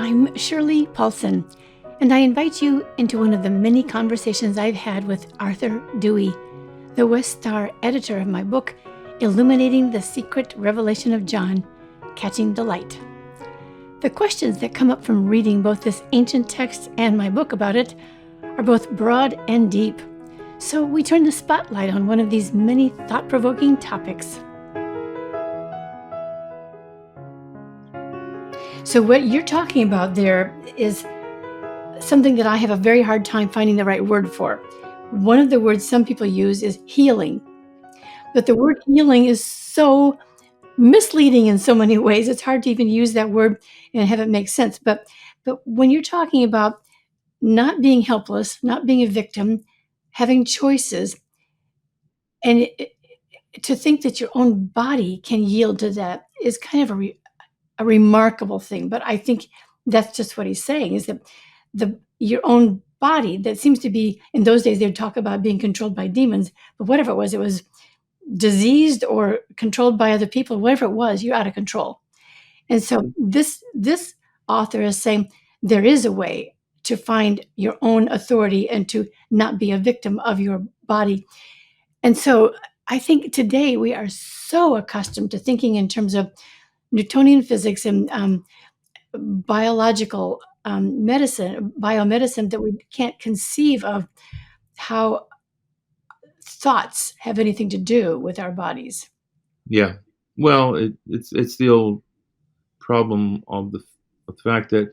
I'm Shirley Paulson, and I invite you into one of the many conversations I've had with Arthur Dewey, the West Star editor of my book, Illuminating the Secret Revelation of John, Catching the Light. The questions that come up from reading both this ancient text and my book about it are both broad and deep. So we turn the spotlight on one of these many thought-provoking topics. So what you're talking about there is something that I have a very hard time finding the right word for. One of the words some people use is healing. But the word healing is so misleading in so many ways. It's hard to even use that word and have it make sense. But when you're talking about not being helpless, not being a victim, having choices, and to think that your own body can yield to that is kind of a remarkable thing. But I think that's just what he's saying, is that your own body, that seems to be, in those days they'd talk about being controlled by demons, but whatever it was diseased or controlled by other people, whatever it was, you're out of control. And so this author is saying there is a way to find your own authority and to not be a victim of your body. And so I think today we are so accustomed to thinking in terms of Newtonian physics and biological biomedicine, that we can't conceive of how thoughts have anything to do with our bodies. Yeah. Well, it's the old problem of the fact that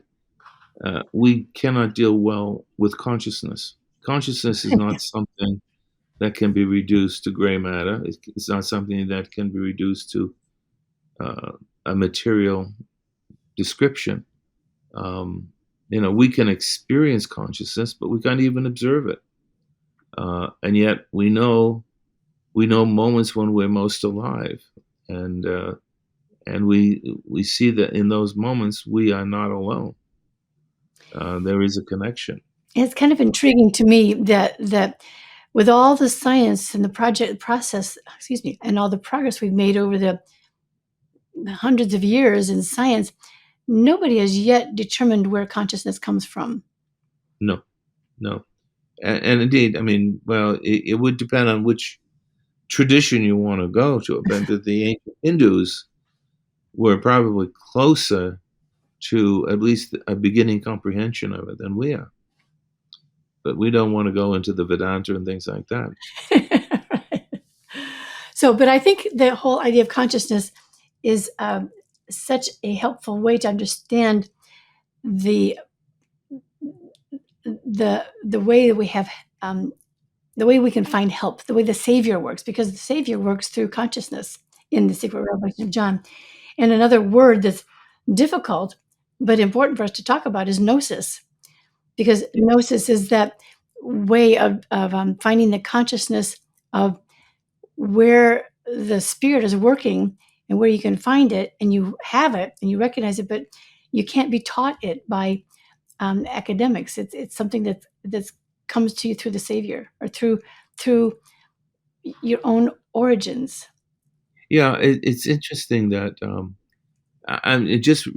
we cannot deal well with consciousness. Consciousness is not something that can be reduced to gray matter. It's not something that can be reduced to a material description. We can experience consciousness, but we can't even observe it. And yet we know moments when we're most alive, and we see that in those moments we are not alone. There is a connection. It's kind of intriguing to me that with all the science and the process, and all the progress we've made over the hundreds of years in science, nobody has yet determined where consciousness comes from. No. And indeed, I mean, well, it would depend on which tradition you want to go to. But the ancient Hindus were probably closer to at least a beginning comprehension of it than we are. But we don't want to go into the Vedanta and things like that. Right. So, but I think the whole idea of consciousness is such a helpful way to understand the way we have the way we can find help, the way the Savior works, because the Savior works through consciousness in the Secret Revelation of John. And another word that's difficult but important for us to talk about is gnosis, because gnosis is that way of finding the consciousness of where the Spirit is working and where you can find it, and you have it and you recognize it, but you can't be taught it by academics. It's something that comes to you through the Savior, or through your own origins. Yeah, it's interesting that I'm just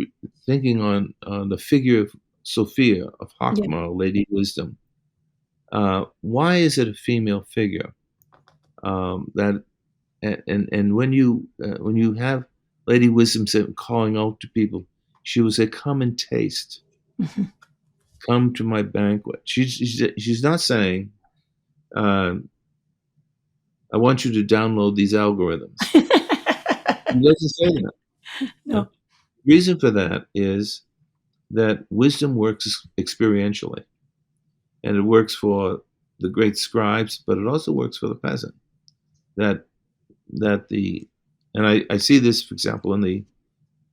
thinking on the figure of Sophia of Hakma, Lady Wisdom. Why is it a female figure? That and when you have Lady Wisdom calling out to people, she will say, "Come and taste." Mm-hmm. Come to my banquet. She's not saying, I want you to download these algorithms. She doesn't say that. No. The reason for that is that wisdom works experientially, and it works for the great scribes, but it also works for the peasant. And I see this, for example, in the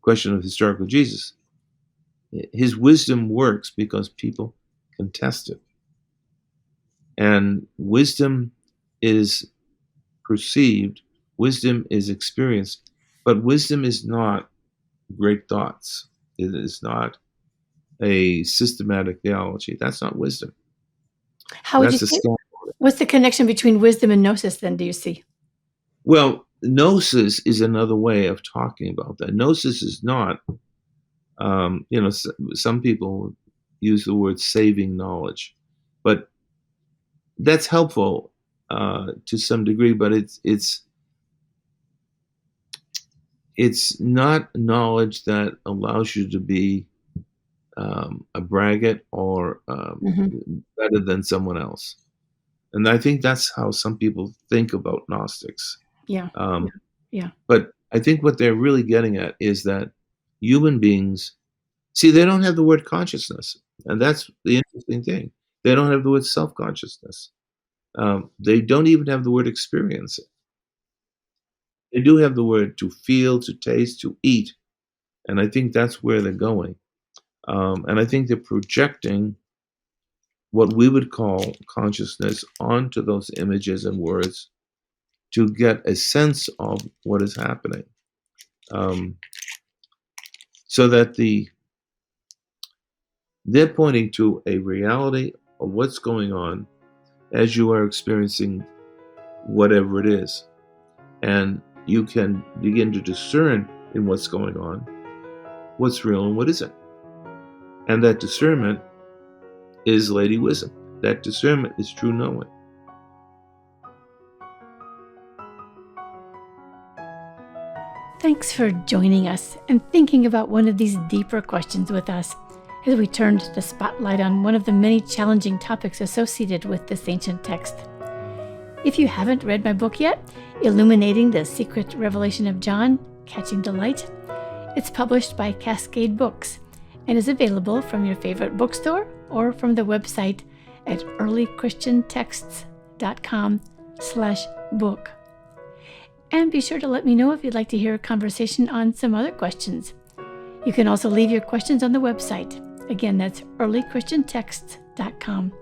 question of historical Jesus. His wisdom works because people can test it. And wisdom is perceived, wisdom is experienced, but wisdom is not great thoughts. It is not a systematic theology. That's not wisdom. How would you say? What's the connection between wisdom and gnosis then, do you see? Well, gnosis is another way of talking about that. Gnosis is not Some people use the word saving knowledge, but that's helpful to some degree, but it's not knowledge that allows you to be a braggart or better than someone else. And I think that's how some people think about Gnostics. Yeah. Yeah. But I think what they're really getting at is that human beings, see, they don't have the word consciousness. And that's the interesting thing. They don't have the word self-consciousness. They don't even have the word experience. They do have the word to feel, to taste, to eat. And I think that's where they're going. And I think they're projecting what we would call consciousness onto those images and words to get a sense of what is happening. So that they're pointing to a reality of what's going on as you are experiencing whatever it is. And you can begin to discern in what's going on what's real and what isn't. And that discernment is Lady Wisdom. That discernment is true knowing. Thanks for joining us and thinking about one of these deeper questions with us as we turned the spotlight on one of the many challenging topics associated with this ancient text. If you haven't read my book yet, Illuminating the Secret Revelation of John, Catching Delight, it's published by Cascade Books and is available from your favorite bookstore or from the website at earlychristiantexts.com/book. And be sure to let me know if you'd like to hear a conversation on some other questions. You can also leave your questions on the website. Again, that's earlychristiantexts.com.